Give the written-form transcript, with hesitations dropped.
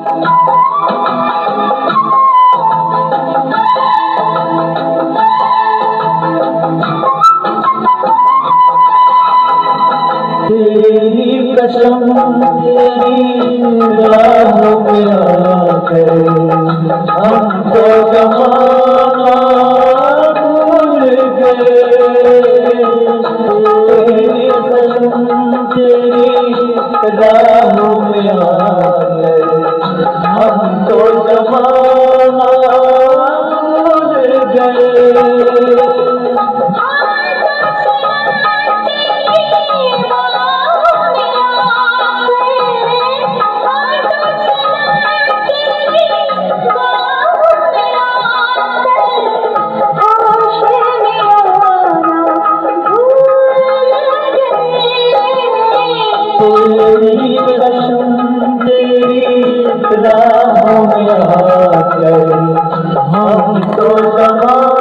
तेरी कसम तेरी राहों में आकर हमको जमाना भूल गए। तेरी कसम तेरी राहों में आकर हमको जमाना भूल गए। तेरी कसम तेरी राहों में आकर हम तो जमाना